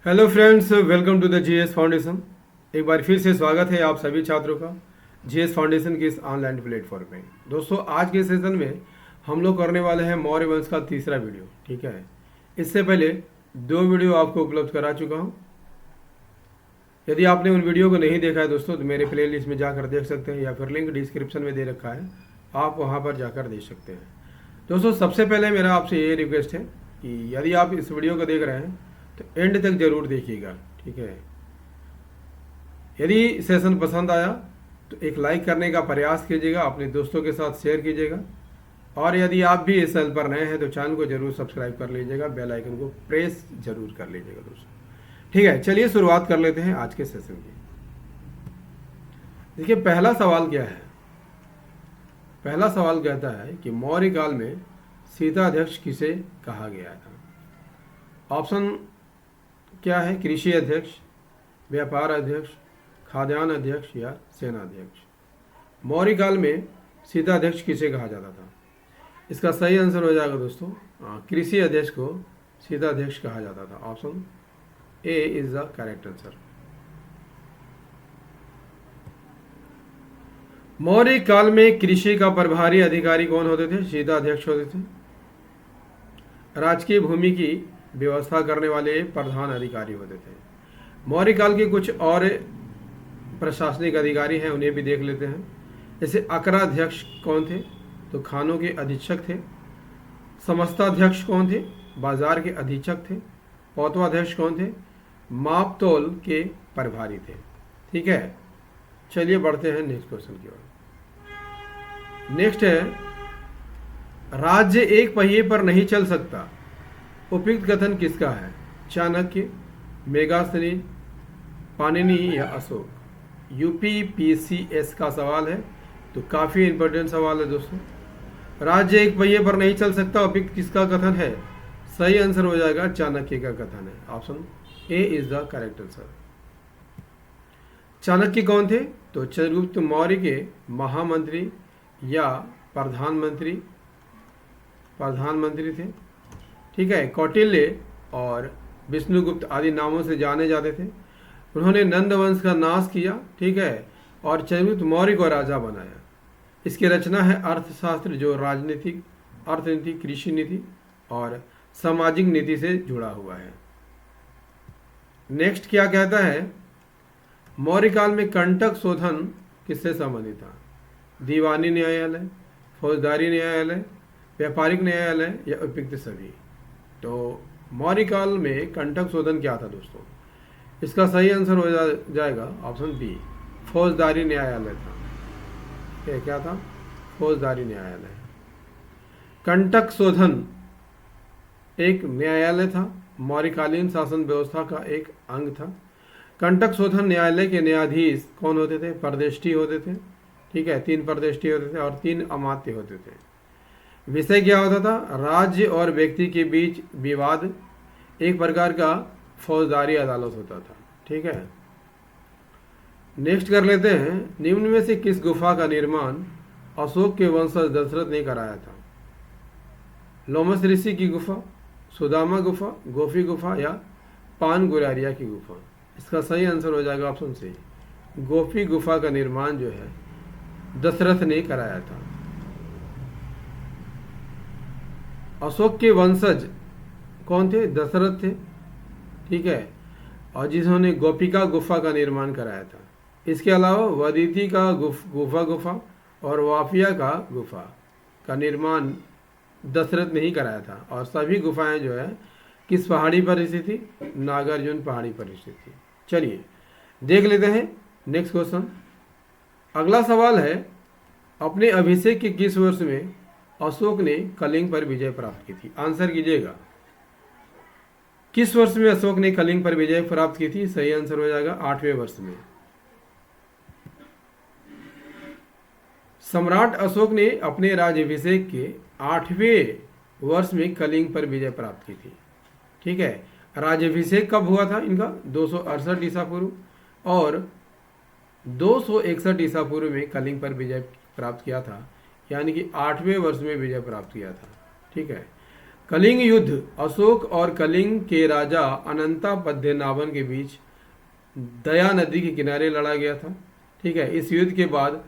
Hello friends, welcome to the GS foundation. एक बार फिर से स्वागत है आप सभी छात्रों का जीएस फाउंडेशन के इस ऑनलाइन प्लेटफॉर्म में। दोस्तों, आज के सेशन में हम लोग करने वाले हैं मौर्य वंश का तीसरा वीडियो। ठीक है, इससे पहले दो वीडियो आपको उपलब्ध करा चुका हूं। यदि आपने उन वीडियो को नहीं देखा है दोस्तों, तो मेरे प्ले लिस्ट में जाकर देख सकते हैं या फिर लिंक डिस्क्रिप्शन में दे रखा है, आप वहाँ पर जाकर देख सकते हैं। दोस्तों, सबसे पहले मेरा आपसे ये रिक्वेस्ट है कि यदि आप इस वीडियो को देख रहे हैं तो एंड तक जरूर देखिएगा। ठीक है, यदि सेशन पसंद आया तो एक लाइक करने का प्रयास कीजिएगा, अपने दोस्तों के साथ शेयर कीजिएगा, और यदि आप भी इस चैनल पर नए हैं तो चैनल को जरूर सब्सक्राइब कर लीजिएगा, बेल आइकन को प्रेस जरूर कर लीजिएगा दोस्तों। ठीक है, चलिए शुरुआत कर लेते हैं आज के सेशन की। देखिए, पहला सवाल क्या है। पहला सवाल कहता है कि मौर्य काल में सीताध्यक्ष किसे कहा गया था। ऑप्शन क्या है? कृषि अध्यक्ष, व्यापार अध्यक्ष, खाद्यान्न अध्यक्ष या सेनाध्यक्ष। मौर्य काल में सीताध्यक्ष किसे कहा जाता था? इसका सही आंसर हो जाएगा दोस्तों, कृषि अध्यक्ष को सीताध्यक्ष कहा जाता था। Option A is the correct answer. Maurya काल में कृषि का प्रभारी अधिकारी कौन होते थे? सीताध्यक्ष होते थे। राजकीय भूमि की व्यवस्था करने वाले प्रधान अधिकारी होते थे। मौर्य काल के कुछ और प्रशासनिक अधिकारी हैं, उन्हें भी देख लेते हैं। जैसे अकराध्यक्ष कौन थे? तो खानों के अधीक्षक थे। समस्ताध्यक्ष कौन थे? बाजार के अधीक्षक थे। पौतवाध्यक्ष कौन थे? माप तोल के प्रभारी थे। ठीक है, चलिए बढ़ते हैं नेक्स्ट क्वेश्चन की ओर। नेक्स्ट है, राज्य एक पहिए पर नहीं चल सकता, उपयुक्त कथन किसका है? चाणक्य, मेगास्थनी, पाणिनि या अशोक। यूपीपीसीएस का सवाल है, तो काफी इंपॉर्टेंट सवाल है दोस्तों। राज्य एक पहिए पर नहीं चल सकता, उपयुक्त किसका कथन है? सही आंसर हो जाएगा चाणक्य का कथन है। Option A is the correct answer. Chanakya कौन थे? तो चंद्रगुप्त मौर्य के महामंत्री या प्रधानमंत्री थे। ठीक है, कौटिल्य और विष्णुगुप्त आदि नामों से जाने जाते थे। उन्होंने नंद वंश का नाश किया, ठीक है, और चंद्रगुप्त मौर्य को राजा बनाया। इसकी रचना है अर्थशास्त्र, जो राजनीतिक, अर्थनीति, कृषि नीति और सामाजिक नीति से जुड़ा हुआ है। नेक्स्ट क्या कहता है? मौर्य काल में कंटक शोधन किससे संबंधित था? दीवानी न्यायालय, फौजदारी न्यायालय, व्यापारिक न्यायालय या उपयुक्त सभी। तो मौर्य काल में कंटक शोधन क्या था दोस्तों? इसका सही आंसर हो जाएगा ऑप्शन बी, फौजदारी न्यायालय था। क्या था? फौजदारी न्यायालय। कंटक शोधन एक न्यायालय था, मौर्यकालीन शासन व्यवस्था का एक अंग था। कंटक शोधन न्यायालय के न्यायाधीश कौन होते थे? परदेष्टि होते थे। ठीक है, 3 परदेष्टि होते थे और 3 अमात्य होते थे। विषय क्या होता था? राज्य और व्यक्ति के बीच विवाद, एक प्रकार का फौजदारी अदालत होता था। ठीक है, नेक्स्ट कर लेते हैं, निम्न में से किस गुफा का निर्माण अशोक के वंशज दशरथ ने कराया था? लोमस ऋषि की गुफा, सुदामा गुफा, गोफी गुफा या पान गुरारिया की गुफा। इसका सही आंसर हो जाएगा ऑप्शन सी, गोफी गुफा का निर्माण जो है दशरथ ने कराया था। अशोक के वंशज कौन थे? दशरथ थे। ठीक है, और जिन्होंने गोपिका गुफा का निर्माण कराया था। इसके अलावा वदिति का गुफा और वाफिया का गुफा का निर्माण दशरथ ने ही कराया था। और सभी गुफाएं जो है किस पहाड़ी पर स्थित थी? नागार्जुन पहाड़ी पर स्थित थी। चलिए देख लेते हैं नेक्स्ट क्वेश्चन। अगला सवाल है, अपने अभिषेक के किस वर्ष में अशोक ने कलिंग पर विजय प्राप्त की थी? आंसर कीजिएगा, किस वर्ष में अशोक ने कलिंग पर विजय प्राप्त की थी? सही आंसर हो जाएगा 8वें वर्ष में। सम्राट अशोक ने अपने राज्याभिषेक के 8वें वर्ष में कलिंग पर विजय प्राप्त की थी। ठीक है, राज्याभिषेक कब हुआ था इनका? 268 ईसा पूर्व, और 261 ईसा पूर्व में कलिंग पर विजय प्राप्त किया था, यानी कि 8वें वर्ष में विजय प्राप्त किया था। ठीक है, कलिंग युद्ध अशोक और कलिंग के राजा अनंता पद्मनाभन के बीच दया नदी के किनारे लड़ा गया था। ठीक है, इस युद्ध के बाद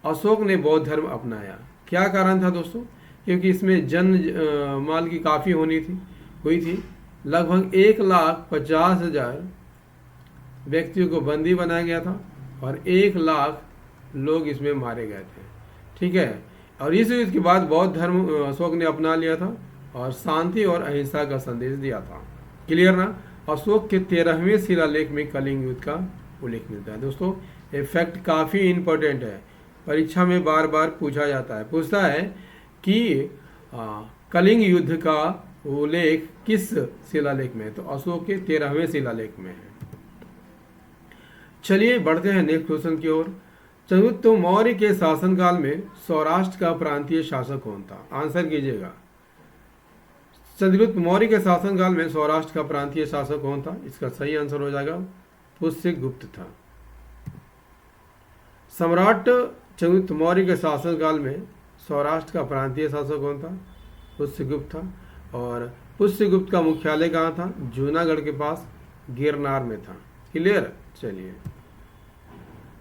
अशोक ने बौद्ध धर्म अपनाया। क्या कारण था दोस्तों? क्योंकि इसमें माल की काफ़ी हुई थी। लगभग 1,50,000 व्यक्तियों को बंदी बनाया गया था और 1 लाख लोग इसमें मारे गए थे। ठीक है, और इस युद्ध के बाद बौद्ध धर्म अशोक ने अपना लिया था और शांति और अहिंसा का संदेश दिया था। क्लियर ना? अशोक के 13वें शिलालेख में कलिंग युद्ध का उल्लेख मिलता है। दोस्तों ये फैक्ट काफ़ी इंपॉर्टेंट है, परीक्षा में बार बार पूछता है कि कलिंग युद्ध का उल्लेख किस शिलालेख में है? तो अशोक के 13वें शिलालेख में है। चलिए बढ़ते हैं नेक्स्ट क्वेश्चन की ओर। चंद्रगुप्त मौर्य के शासनकाल में सौराष्ट्र का प्रांतीय शासक कौन था? आंसर कीजिएगा। चंद्रगुप्त मौर्य के शासनकाल में सौराष्ट्र का प्रांतीय शासक कौन था? इसका सही आंसर हो जाएगा पुष्यगुप्त था। सम्राट चंद्रगुप्त मौर्य के शासनकाल में सौराष्ट्र का प्रांतीय शासक कौन था? पुष्यगुप्त था। और पुष्यगुप्त का मुख्यालय कहाँ था? जूनागढ़ के पास गिरनार में था। क्लियर? चलिए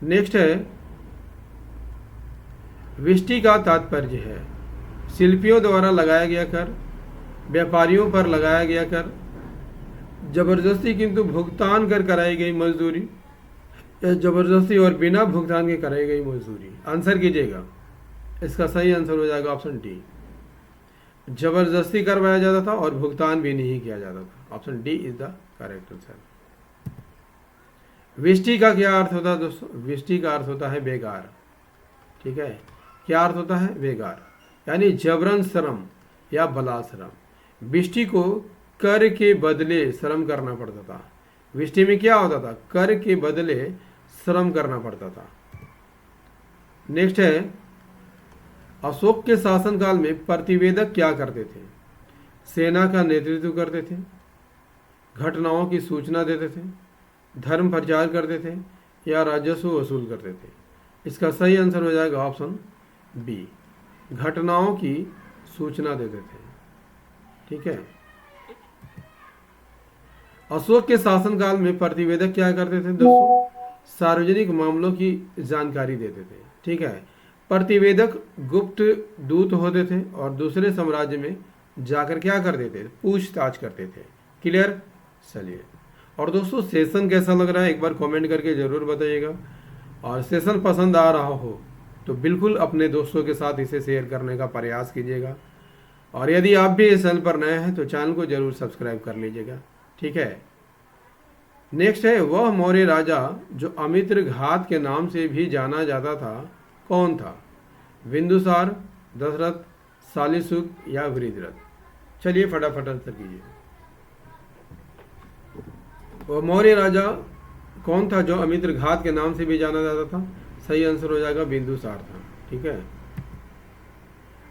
नेक्स्ट है, विष्टि का तात्पर्य है शिल्पियों द्वारा लगाया गया कर, व्यापारियों पर लगाया गया कर, जबरदस्ती किंतु भुगतान कर कराई गई मजदूरी, या जबरदस्ती और बिना भुगतान के कराई गई मजदूरी। आंसर कीजिएगा। इसका सही आंसर हो जाएगा ऑप्शन डी, जबरदस्ती करवाया जाता था और भुगतान भी नहीं किया जाता था। Option D is the correct answer. विष्टि का क्या अर्थ होता है दोस्तों? विष्टि का अर्थ होता है बेगार। ठीक है, क्या अर्थ होता है? बेगार, यानी जबरन श्रम या बलाश्रम। विष्टि को कर के बदले श्रम करना पड़ता था। विष्टि में क्या होता था? कर के बदले श्रम करना पड़ता था। नेक्स्ट है, अशोक के शासनकाल में प्रतिवेदक क्या करते थे? सेना का नेतृत्व करते थे, घटनाओं की सूचना देते थे, धर्म प्रचार करते थे, या राजस्व वसूल करते थे। इसका सही आंसर हो जाएगा ऑप्शन बी, घटनाओं की सूचना देते थे। ठीक है, अशोक के शासनकाल में प्रतिवेदक क्या करते थे दोस्तों? सार्वजनिक मामलों की जानकारी देते थे। ठीक है, प्रतिवेदक गुप्त दूत होते थे और दूसरे साम्राज्य में जाकर क्या करते थे? पूछताछ करते थे। क्लियर? चलिए, और दोस्तों सेशन कैसा लग रहा है एक बार कमेंट करके ज़रूर बताइएगा, और सेशन पसंद आ रहा हो तो बिल्कुल अपने दोस्तों के साथ इसे शेयर करने का प्रयास कीजिएगा, और यदि आप भी इस चैनल पर नए हैं तो चैनल को जरूर सब्सक्राइब कर लीजिएगा। ठीक है, नेक्स्ट है, वह मौर्य राजा जो अमित्र घात के नाम से भी जाना जाता था कौन था? बिंदुसार, दशरथ, शालिशुक या वृद्धरथ? चलिए फटाफट आंसर कीजिए। वह मौर्य राजा कौन था जो अमित्र घात के नाम से भी जाना जाता था? सही आंसर हो जाएगा बिंदुसार था। ठीक है,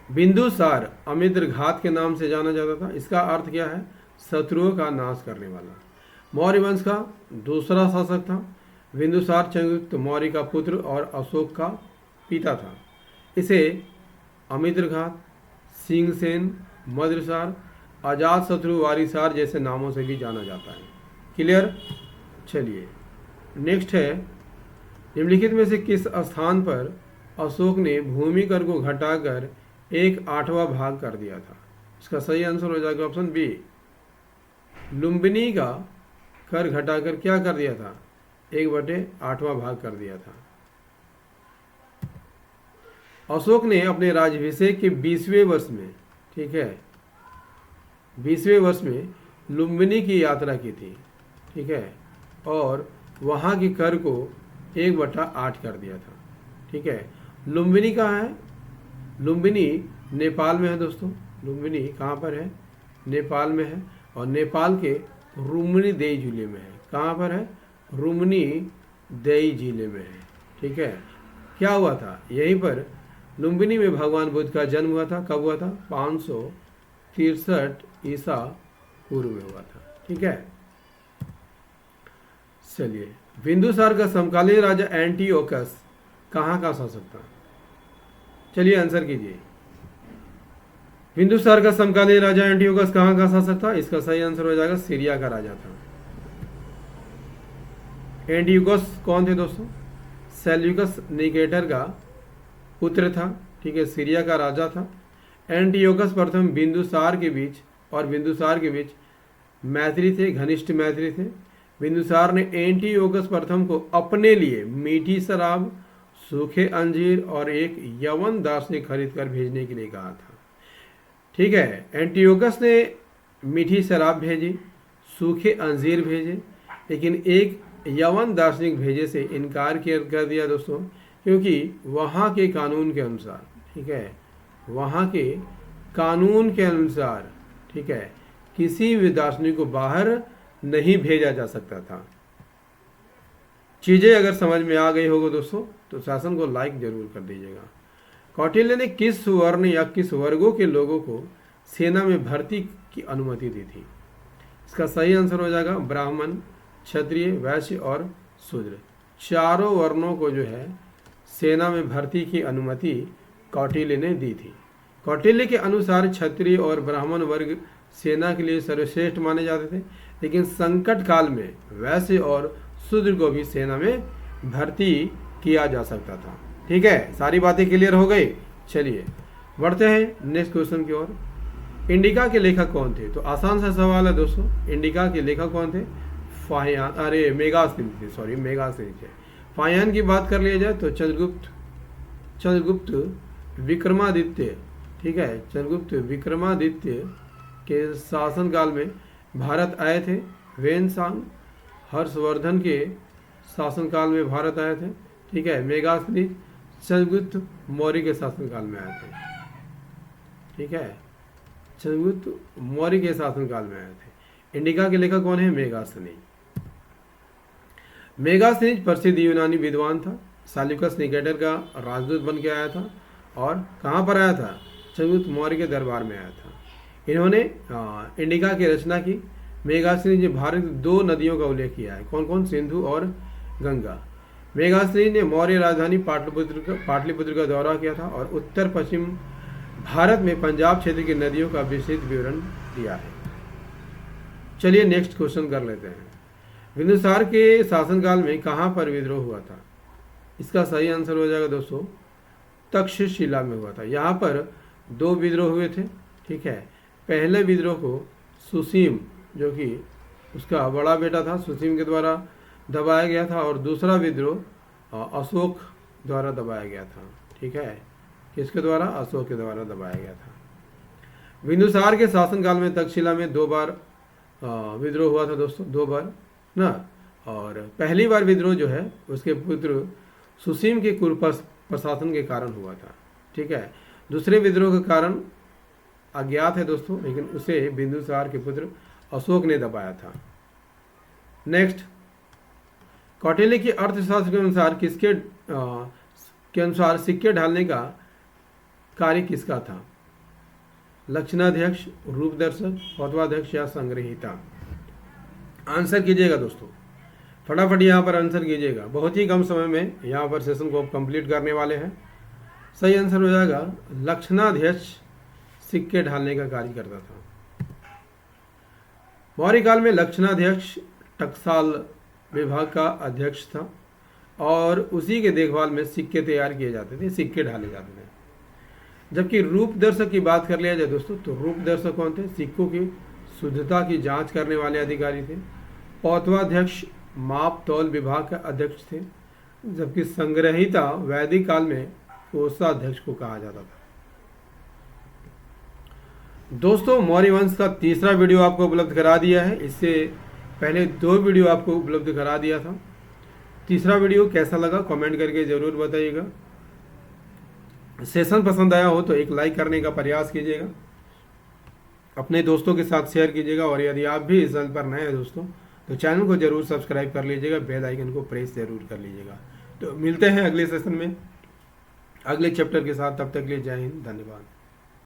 बिंदुसार अमित्र घात के नाम से जाना जाता था। इसका अर्थ क्या है? शत्रुओं का नाश करने वाला। मौर्य वंश का दूसरा शासक था। बिंदुसार चंद्रगुप्त मौर्य का पुत्र और अशोक का पिता था। इसे अमित्रघात, सिंहसेन, मद्रसार, अजातशत्रु, वारिसार जैसे नामों से भी जाना जाता है। क्लियर? चलिए नेक्स्ट है, निम्नलिखित में से किस स्थान पर अशोक ने भूमि कर को घटाकर 1/8वां भाग कर दिया था? इसका सही आंसर हो जाएगा ऑप्शन बी, लुम्बिनी का कर घटाकर क्या कर दिया था? 1/8वां भाग कर दिया था। अशोक ने अपने राज्याभिषेक के 20वें वर्ष में, ठीक है, 20वें वर्ष में लुम्बिनी की यात्रा की थी। ठीक है, और वहाँ की कर को 1/8 कर दिया था। ठीक है, लुम्बिनी कहाँ है? लुम्बिनी नेपाल में है दोस्तों। लुम्बिनी कहाँ पर है? नेपाल में है, और नेपाल के रुम्नीदेई जिले में है। कहाँ पर है? रुम्नीदेई जिले में है। ठीक है, क्या हुआ था? यहीं पर लुम्बिनी में भगवान बुद्ध का जन्म हुआ था। कब हुआ था? 563 ईसा पूर्व में हुआ था। ठीक है, चलिए, बिंदुसार का समकालीन राजा एंटियोकस कहाँ का शासक था? चलिए आंसर कीजिए। बिंदुसार का समकालीन राजा एंटियोकस कहाँ का शासक था? इसका सही आंसर हो जाएगा सीरिया का राजा था। एंटियोकस कौन थे दोस्तों? सेल्यूकस निकेटर का पुत्र था, ठीक है, सीरिया का राजा था। एंटियोकस प्रथम बिंदुसार के बीच मैत्री थे, घनिष्ठ मैत्री थे। बिंदुसार ने एंटियोकस प्रथम को अपने लिए मीठी शराब, सूखे अंजीर और एक यवन दार्शनिक खरीद कर भेजने के लिए कहा था। ठीक है, एंटियोकस ने मीठी शराब भेजी, सूखे अंजीर भेजे, लेकिन एक यवन दार्शनिक भेजे से इनकार कर दिया दोस्तों, क्योंकि वहाँ के कानून के अनुसार, ठीक है, वहाँ के कानून के अनुसार, ठीक है, किसी भी दार्शनिक को बाहर नहीं भेजा जा सकता था। चीज़ें अगर समझ में आ गई होगी दोस्तों तो शासन को लाइक जरूर कर दीजिएगा। कौटिल्य ने किस वर्ण या किस वर्गों के लोगों को सेना में भर्ती की अनुमति दी थी? इसका सही आंसर हो जाएगा ब्राह्मण, क्षत्रिय, वैश्य और शूद्र। चारों वर्णों को जो है सेना में भर्ती की अनुमति कौटिल्य ने दी थी। कौटिल्य के अनुसार क्षत्रिय और ब्राह्मण वर्ग सेना के लिए सर्वश्रेष्ठ माने जाते थे, लेकिन संकट काल में वैश्य और शूद्र को भी सेना में भर्ती किया जा सकता था। ठीक है, सारी बातें क्लियर हो गई। चलिए बढ़ते हैं नेक्स्ट क्वेश्चन की ओर। इंडिका के लेखक कौन थे? तो आसान सा सवाल है दोस्तों, इंडिका के लेखक कौन थे? मेगास्थनीज है। फाहियान की बात कर लिया जाए तो चंद्रगुप्त विक्रमादित्य, ठीक है, चंद्रगुप्त विक्रमादित्य के शासनकाल में भारत आए थे। वेनसांग हर्षवर्धन के शासनकाल में भारत आए थे। ठीक है, मेगास्थनीज चंद्रगुप्त मौर्य के शासनकाल में आए थे। ठीक है, चंद्रगुप्त मौर्य के शासनकाल में आए थे। इंडिका के लेखक कौन है? मेगास्थनीज। मेगास्थनीज प्रसिद्ध यूनानी विद्वान था। सेल्यूकस निकेटर का राजदूत बन के आया था और कहाँ पर आया था? चंद्रगुप्त मौर्य के दरबार में आया था। इन्होंने इंडिका की रचना की। मेगास्थनीज ने भारत की 2 नदियों का उल्लेख किया है। कौन कौन? सिंधु और गंगा। मेगास्थनीज ने मौर्य राजधानी पाटलिपुत्र का दौरा किया था और उत्तर पश्चिम भारत में पंजाब क्षेत्र की नदियों का विस्तृत विवरण दिया है। चलिए नेक्स्ट क्वेश्चन कर लेते हैं। बिंदुसार के शासनकाल में कहाँ पर विद्रोह हुआ था? इसका सही आंसर हो जाएगा दोस्तों तक्षशिला में हुआ था। यहाँ पर 2 विद्रोह हुए थे। ठीक है, पहले विद्रोह को सुसीम, जो कि उसका बड़ा बेटा था, सुसीम के द्वारा दबाया गया था और दूसरा विद्रोह अशोक द्वारा दबाया गया था। ठीक है, किसके द्वारा? अशोक के द्वारा दबाया गया था। बिंदुसार के शासनकाल में तक्षशिला में 2 बार विद्रोह हुआ था दोस्तों, 2 बार ना। और पहली बार विद्रोह जो है उसके पुत्र सुसीम के प्रशासन के कारण हुआ था। ठीक है, दूसरे विद्रोह का कारण अज्ञात है दोस्तों, लेकिन उसे बिंदुसार के पुत्र अशोक ने दबाया था। नेक्स्ट, कौटिल्य की अर्थशास्त्र के अनुसार सिक्के ढालने का कार्य किसका था? लक्षणाध्यक्ष, रूपदर्शक, पौत्वाध्यक्ष या संग्रहीता? आंसर कीजिएगा दोस्तों, फटाफट यहाँ पर आंसर कीजिएगा। बहुत ही कम समय में यहाँ पर सेशन को कंप्लीट करने वाले हैं। सही आंसर हो जाएगा लक्षणाध्यक्ष सिक्के ढालने का कार्य करता था। मौर्य काल में लक्षणाध्यक्ष टकसाल विभाग का अध्यक्ष था और उसी के देखभाल में सिक्के तैयार किए जाते थे, सिक्के ढाले जाते थे। जबकि रूपदर्शक की बात कर लिया जाए दोस्तों तो रूपदर्शक कौन थे? सिक्कों की शुद्धता की जांच करने वाले अधिकारी थे। पौत्वाध्यक्ष माप तौल विभाग का अध्यक्ष थे, जबकि संग्रहीता वैदिक काल में कोषाध्यक्ष को कहा जाता था। दोस्तों, मौर्य वंश का तीसरा वीडियो आपको उपलब्ध करा दिया है। इससे पहले 2 वीडियो आपको उपलब्ध करा दिया था। तीसरा वीडियो कैसा लगा कमेंट करके ज़रूर बताइएगा। सेशन पसंद आया हो तो एक लाइक करने का प्रयास कीजिएगा, अपने दोस्तों के साथ शेयर कीजिएगा और यदि आप भी इस चैनल पर नए हैं दोस्तों तो चैनल को जरूर सब्सक्राइब कर लीजिएगा, बेल आइकन को प्रेस जरूर कर लीजिएगा। तो मिलते हैं अगले सेशन में अगले चैप्टर के साथ। तब तक के लिए जय हिंद, धन्यवाद।